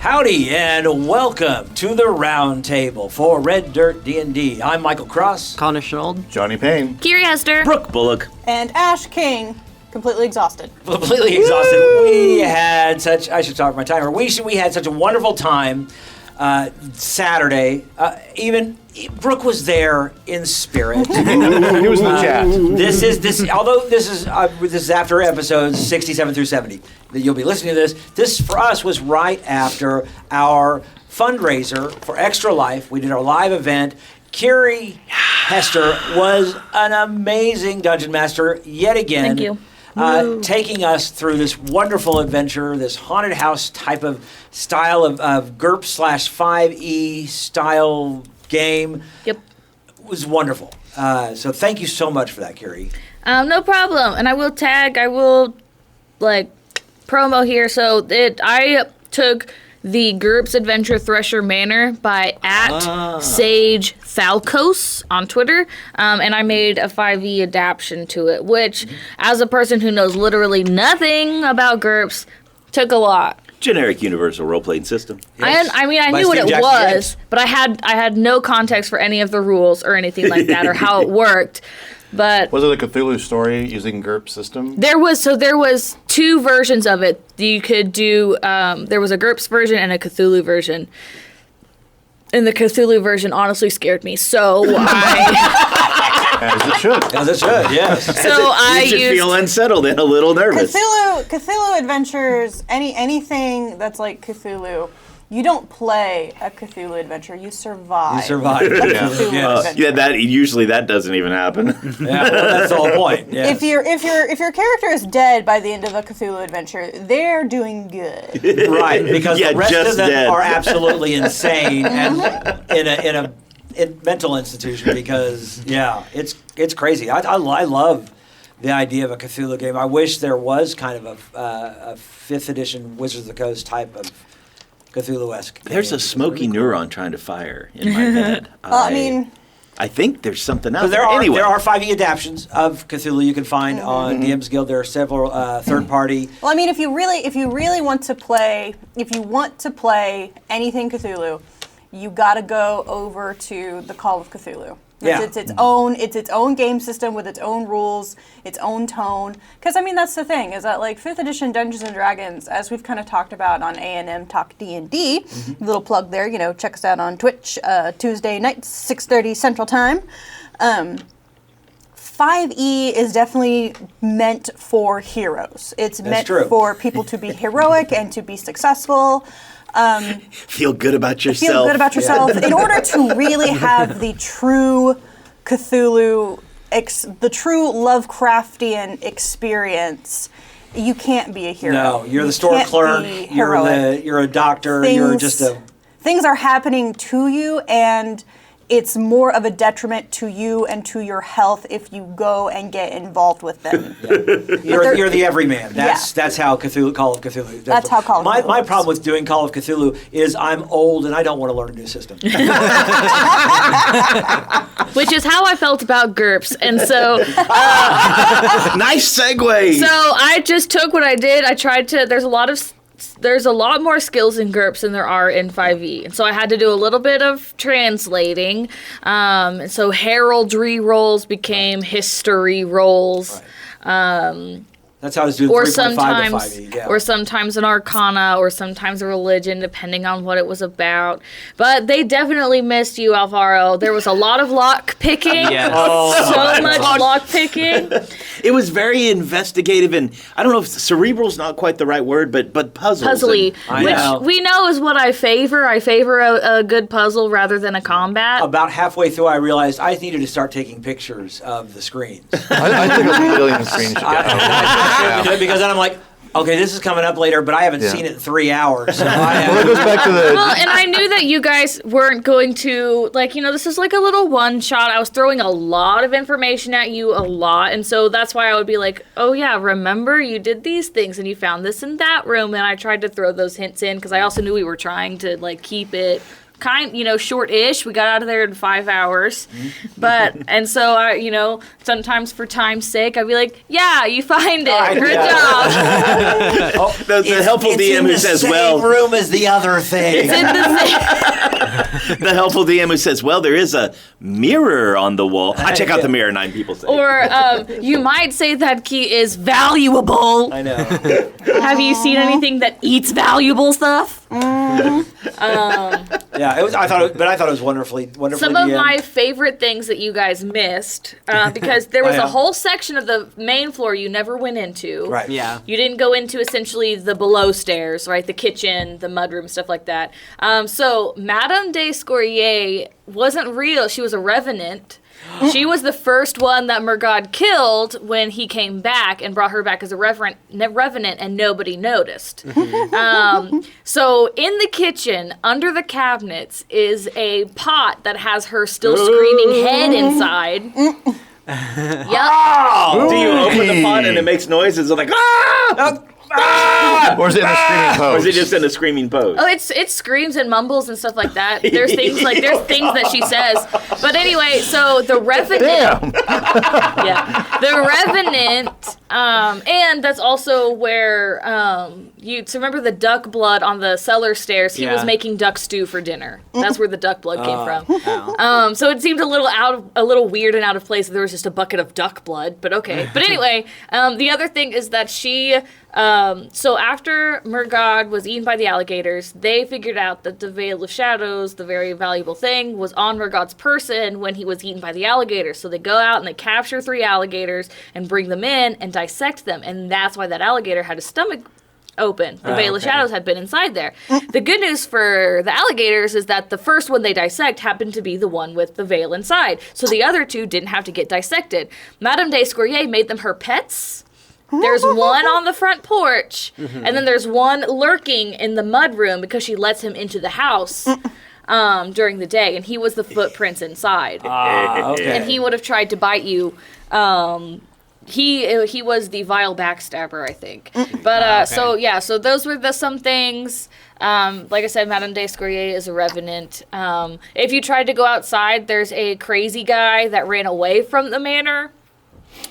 Howdy and welcome to the round table for Red Dirt D&D. I'm Michael Cross. Konnor Shenold. Johnny Payne. Kiri Hester. Brooke Bullock. And Ash King, completely exhausted. Completely exhausted. We had such, I should talk my timer. We had such a wonderful time Saturday. Even Brooke was there in spirit. He was in the chat. This is after episodes 67 through 70 that you'll be listening to this. This for us was right after our fundraiser for Extra Life. We did our live event. Kiri Hester was an amazing dungeon master yet again. Thank you. Taking us through this wonderful adventure, this haunted house type of style of GURPS/5e style game. Yep. It was wonderful. So thank you so much for that, Kiri. No problem. And I will promo here. So I took the GURPS Adventure Thresher Manor by Sage Falcos on Twitter, and I made a 5e adaptation to it, which, as a person who knows literally nothing about GURPS, took a lot. Generic universal role-playing system. Yes. I knew what it was, but I had no context for any of the rules or anything like that or how it worked. But was it a Cthulhu story using GURP system? There was two versions of it. You could do there was a GURPS version and a Cthulhu version. And the Cthulhu version honestly scared me. So As it should. As it should, yes. So you should feel unsettled and a little nervous. Cthulhu Adventures, anything that's like Cthulhu, you don't play a Cthulhu adventure. You survive. You survive. Cthulhu adventure. That doesn't even happen. Yeah, well, that's the whole point. Yes. If your character is dead by the end of a Cthulhu adventure, they're doing good. Right, because the rest of them dead. are absolutely insane and in a mental institution. Because it's crazy. I love the idea of a Cthulhu game. I wish there was kind of a 5th edition Wizards of the Coast type of Cthulhu-esque. There's a smoky neuron trying to fire in my head. I think there's something else. There are 5e adaptions of Cthulhu you can find on DM's Guild. There are several third-party. Well, I mean, if you really want to play anything Cthulhu, you got to go over to the Call of Cthulhu. It's its own game system with its own rules, its own tone. Because I mean, that's the thing is that like 5th edition Dungeons and Dragons, as we've kind of talked about on A&M Talk D&D, little plug there. Check us out on Twitch Tuesday nights 6:30 Central Time. 5e is definitely meant for heroes. It's meant for people to be heroic and to be successful. Feel good about yourself. Feel good about yourself. In order to really have the true Cthulhu, the true Lovecraftian experience, you can't be a hero. No, you're the store clerk. You're a doctor. Things are happening to you, and it's more of a detriment to you and to your health if you go and get involved with them. You're the everyman. That's how Call of Cthulhu. That's how Call of Cthulhu. My problem with doing Call of Cthulhu is I'm old and I don't want to learn a new system. which is how I felt about GURPS. And so nice segue. So I just took what I did. I tried to there's a lot more skills in GURPS than there are in 5e. And so I had to do a little bit of translating. So heraldry roles became history roles. Right. That's how I was doing 3.5 to 5e. Yeah. Or sometimes an arcana, or sometimes a religion, depending on what it was about. But they definitely missed you, Alvaro. There was a lot of lock picking. Yes. So much lock picking. It was very investigative, and I don't know if cerebral's not quite the right word, but puzzles. Puzzly, which we know is what I favor. I favor a good puzzle rather than a combat. About halfway through, I realized I needed to start taking pictures of the screens. I took a million screenshots. Because then I'm like, okay, this is coming up later, but I haven't seen it in 3 hours. So it goes back to the... Well, and I knew that you guys weren't going to, this is like a little one-shot. I was throwing a lot of information at you a lot, and so that's why I would be like, oh yeah, remember you did these things, and you found this in that room, and I tried to throw those hints in, because I also knew we were trying to, keep it short-ish. We got out of there in 5 hours. And so I, sometimes for time's sake, I'd be like, yeah, you find it. Good job. The helpful DM who says, well, room as the other thing. It's in the same. the helpful DM who says, well, there is a mirror on the wall. I check out the mirror, 9 people say. Or you might say that key is valuable. I know. Have you seen anything that eats valuable stuff? Yeah, I thought it was wonderfully. Some of my favorite things that you guys missed, because there was a whole section of the main floor you never went into. Right. Yeah. You didn't go into essentially the below stairs, right? The kitchen, the mudroom, stuff like that. So Madame de Scourier wasn't real. She was a revenant. She was the first one that Murgod killed when he came back and brought her back as a revenant, and nobody noticed. So in the kitchen, under the cabinets, is a pot that has her still screaming head inside. Yep. Do you open the pot and it makes noises? It's like, ah! Or is it in a screaming pose? Or is it just in a screaming pose? Oh, it screams and mumbles and stuff like that. There's things that she says. But anyway, so the Revenant. Damn. Yeah, the Revenant, and that's also where so remember the duck blood on the cellar stairs. He was making duck stew for dinner. That's where the duck blood came from. So it seemed a little weird and out of place. There was just a bucket of duck blood, but okay. But anyway, the other thing is that she. So after Murgod was eaten by the alligators, they figured out that the Veil of Shadows, the very valuable thing, was on Murgod's person when he was eaten by the alligators. So they go out and they capture 3 alligators and bring them in and dissect them. And that's why that alligator had his stomach open. The Veil of Shadows had been inside there. The good news for the alligators is that the first one they dissect happened to be the one with the veil inside. So the other 2 didn't have to get dissected. Madame de Scourier made them her pets. There's one on the front porch, and then there's one lurking in the mudroom because she lets him into the house during the day, and he was the footprints inside. Okay. And he would have tried to bite you. He was the vile backstabber, I think. But so those were some things. Like I said, Madame de Scourier is a revenant. If you tried to go outside, there's a crazy guy that ran away from the manor,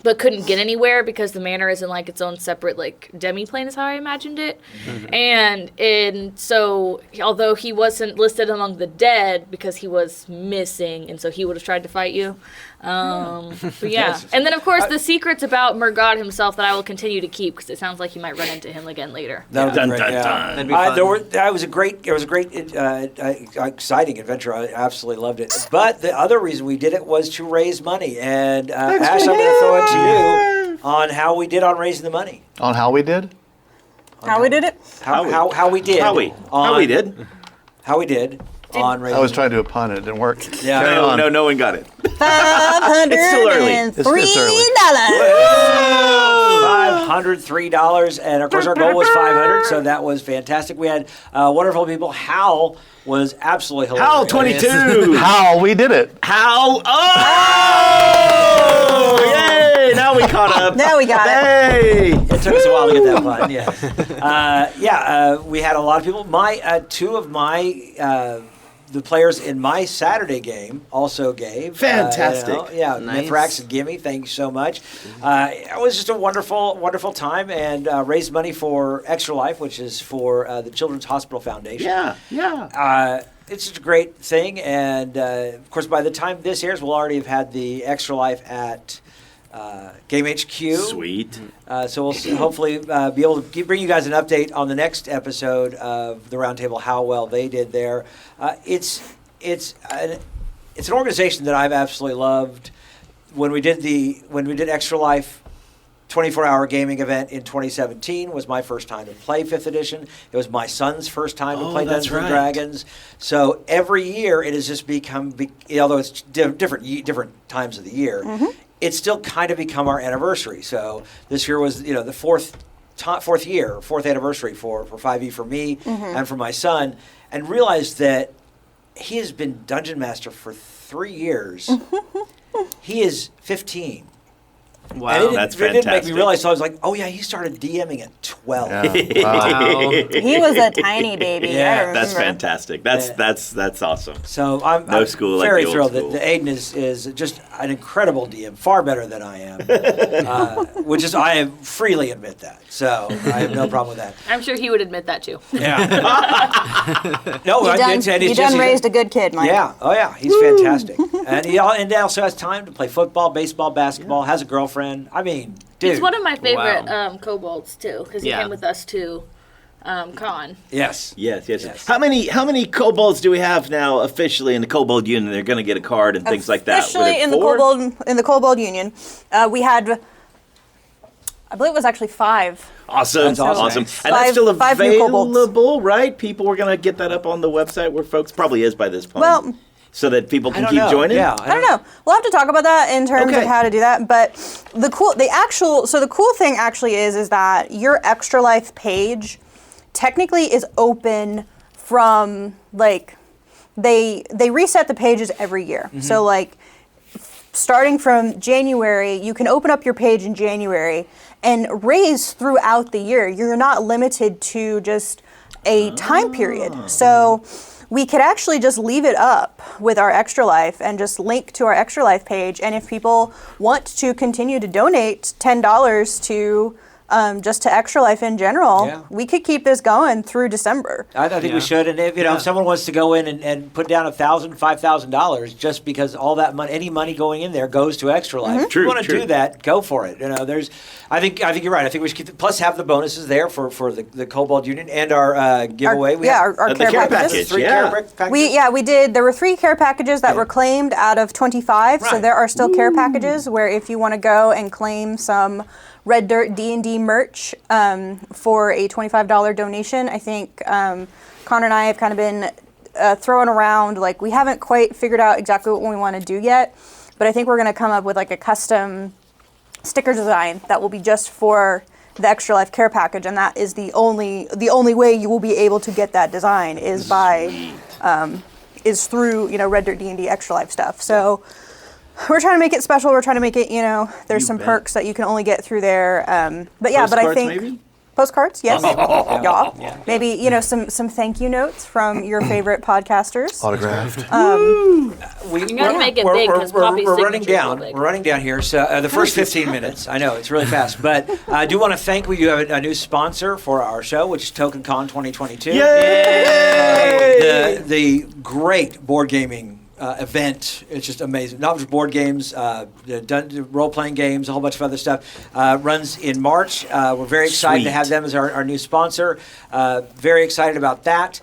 but couldn't get anywhere because the manor is in like its own separate like demi-plane is how I imagined it. And so although he wasn't listed among the dead because he was missing, and so he would have tried to fight you. But yeah. And then of course the secrets about Murgod himself that I will continue to keep because it sounds like you might run into him again later. That would be Dun, great, dun, yeah. dun. That'd be fun. It was a great, exciting adventure. I absolutely loved it. But the other reason we did it was to raise money. And Ash, I'm going to throw it to you on how we did on raising the money. On how we did? How we did it? How we did. How we did. How we did on raising. I was trying to do a pun. It didn't work. Yeah. Carry on. No one got it. $503. It's still early. It's early. $503, and of course our goal was 500, so that was fantastic. We had wonderful people. Hal was absolutely hilarious. Hal 22. How we did it. How? Oh! Yay! Now we caught up. Now we got it. Hey! It took us a while to get that fun. Yeah, we had a lot of people. My 2 of my the players in my Saturday game also gave. Fantastic. Nice. Mithrax and Gimme, thanks so much. It was just a wonderful, wonderful time, and raised money for Extra Life, which is for the Children's Hospital Foundation. Yeah. It's just a great thing, and of course, by the time this airs, we'll already have had the Extra Life at Game HQ. Sweet. So we'll hopefully be able to bring you guys an update on the next episode of the Roundtable, how well they did there. It's an organization that I've absolutely loved. When we did Extra Life 24-hour gaming event in 2017 was my first time to play 5th edition. It was my son's first time to play Dungeons and Dragons. So every year it has just become, although it's different times of the year, it's still kind of become our anniversary. So this year was the fourth anniversary for 5e for me and for my son, and realized that he has been Dungeon Master for 3 years. He is 15. Wow, And that's it didn't make me fantastic. realize. So I was like, oh yeah, he started DMing at 12. Yeah. Wow. He was a tiny baby. Yeah, I remember. That's fantastic. That's awesome. So I'm school like very the old thrilled school. that Aiden is just an incredible DM, far better than I am. Which is, I freely admit that. So I have no problem with that. I'm sure he would admit that too. Yeah. No, You done raised a good kid, Mike. Yeah. Oh, yeah. He's fantastic, and he also has time to play football, baseball, basketball. Has a girlfriend. I mean, dude. He's one of my favorite kobolds too, because he Yeah. came with us to con. Yes. Yes. How many kobolds do we have now officially in the Kobold Union? They're going to get a card and things like that. Officially Was it in 4? the Kobold Union, we had, I believe it was actually 5. Awesome. That's awesome. Awesome. And Five- that's still 5 new kobolds. available, right? People, we're going to get that up on the website where folks probably is by this point. Well, so that people I can don't keep know. joining? Yeah. I don't know. We'll have to talk about that in terms Okay. of how to do that. But the cool thing actually is that your Extra Life page technically is open from like they reset the pages every year. Mm-hmm. So like starting from January, you can open up your page in January and raise throughout the year. You're not limited to just a time period. So we could actually just leave it up with our Extra Life and just link to our Extra Life page. And if people want to continue to donate $10 to just to Extra Life in general, Yeah. we could keep this going through December. I think we should. And if someone wants to go in and put down $1,000, $5,000, just because all that money, any money going in there goes to Extra Life. If you want to do that, go for it. I think you're right. I think we should keep plus have the bonuses there for the Kobold Union and our giveaway. Our the care care packages. package. 3 Yeah. care packages. We did. There were 3 care packages that were claimed out of 25. So Right. there are still care packages where if you want to go and claim some Red Dirt D&D merch for a $25 donation, I think Konnor and I have kind of been throwing around, like we haven't quite figured out exactly what we want to do yet, but I think we're going to come up with like a custom sticker design that will be just for the Extra Life care package, and that is the only way you will be able to get that design is by is through Red Dirt D&D Extra Life stuff. So we're trying to make it special. We're trying to make it there's some bet. perks that you can only get through there. But I Postcards, think maybe? postcards, yes, yeah. Maybe some thank you notes from your favorite podcasters. Autographed. You gotta make it big, 'cause Poppy's we're running signature's down. so big. We're running down here. So the first 15 minutes, I know it's really fast, but I do want to thank. We do have a new sponsor for our show, which is Token Con 2022. Yay! The great board gaming event. It's just amazing. Not just board games, role-playing games, a whole bunch of other stuff. Runs in March. We're very excited to Sweet. have them as our new sponsor. Very excited about that.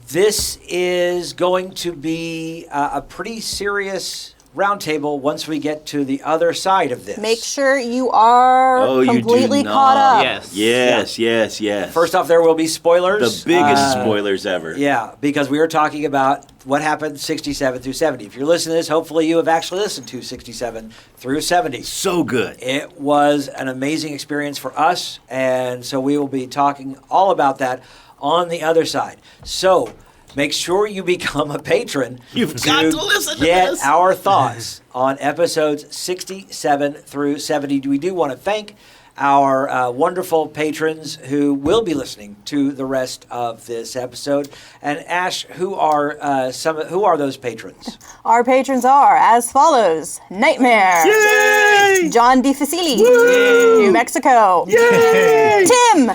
This is going to be a pretty serious roundtable once we get to the other side of this. Make sure you are completely you do caught not. up. Yes. First off, there will be spoilers. the biggest spoilers ever. Yeah, because we are talking about what happened 67 through 70. If you're listening to this, hopefully you have actually listened to 67 through 70. So good. It was an amazing experience for us, and so we will be talking all about that on the other side. So make sure you become a patron. You've got to listen to get this. our thoughts on episodes 67 through 70. We do want to thank our wonderful patrons who will be listening to the rest of this episode. And Ash, who are those patrons? Our patrons are as follows: Nightmare, Yay! John D. Facili, New Mexico, Yay! Tim,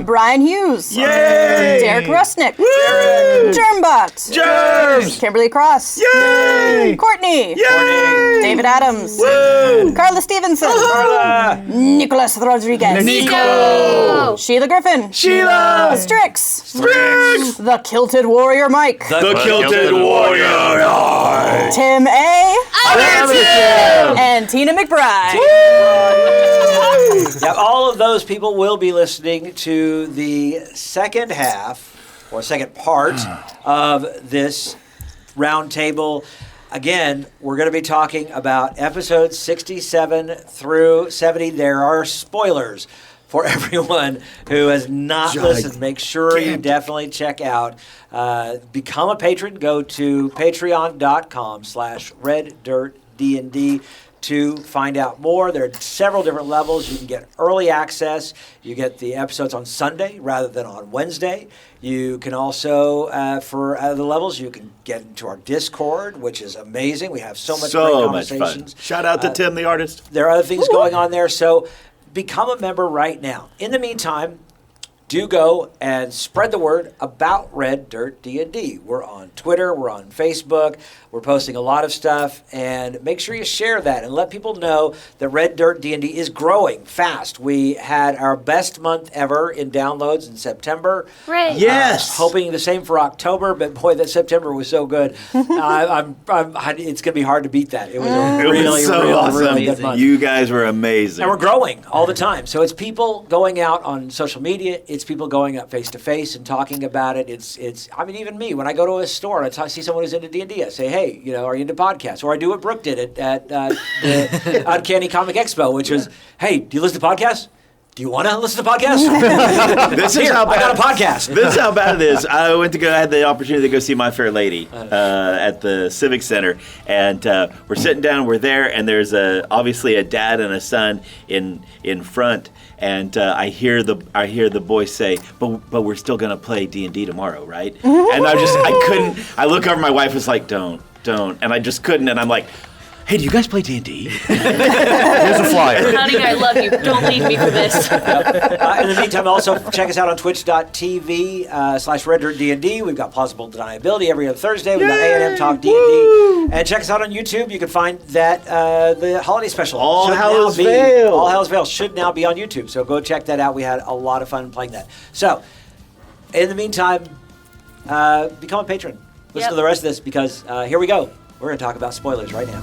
Brian Hughes, Yay! Derek Rusnick, Derek! Germbot, Germs! Kimberly Cross, Yay! Courtney, Yay! David Adams, Woo! Carla Stevenson, Carla! Nicholas Rodriguez, Nico! Sheila Griffin, Sheila! Strix, Strix! The Kilted Warrior Mike, The Kilted Warrior! Tim A, Tim! and Tina McBride. Yeah, all of those people will be listening to the second half or second part of this roundtable. Again, we're going to be talking about episodes 67 through 70. There are spoilers for everyone who has not listened. Make sure you definitely check out. Become a patron. Go to patreon.com/reddirtdnd. to find out more. There are several different levels. You can get early access. You get the episodes on Sunday rather than on Wednesday. You can also, for the levels, you can get into our Discord, which is amazing. We have so much great conversations. Fun. Shout out to Tim, the artist. There are other things going on there. So become a member right now. In the meantime, do go and spread the word about Red Dirt D&D. We're on Twitter, we're on Facebook, we're posting a lot of stuff, and make sure you share that and let people know that Red Dirt D&D is growing fast. We had our best month ever in downloads in September. Right. Yes. Hoping the same for October, but boy, that September was so good. It's going to be hard to beat that. It was a really good month. You guys were amazing. And we're growing all the time. So it's people going out on social media. It's people going up face to face and talking about it. It's. I mean, even me, when I go to a store and I see someone who's into D&D, I say, hey, are you into podcasts? Or I do what Brooke did at the Uncanny Comic Expo, which was, hey, do you listen to podcasts? Do you want to listen to podcasts? This is how bad, I got a podcast. This is how bad it is. I had the opportunity to go see My Fair Lady at the Civic Center, and we're sitting down. We're there, and there's obviously a dad and a son in front, and I hear the boy say, "But we're still gonna play D&D tomorrow, right?" And I couldn't. I look over. My wife was like, "Don't," and I just couldn't. And I'm like, hey, do you guys play D&D? Here's a flyer. Honey, I love you. Don't leave me for this. In the meantime, also check us out on twitch.tv/RedDirtDND. We've got Plausible Deniability every other Thursday. We've got A&M Talk D&D. And check us out on YouTube. You can find that the holiday special. All Hallows Vale should now be on YouTube. So go check that out. We had a lot of fun playing that. So, in the meantime, become a patron. Listen to the rest of this because here we go. We're going to talk about spoilers right now.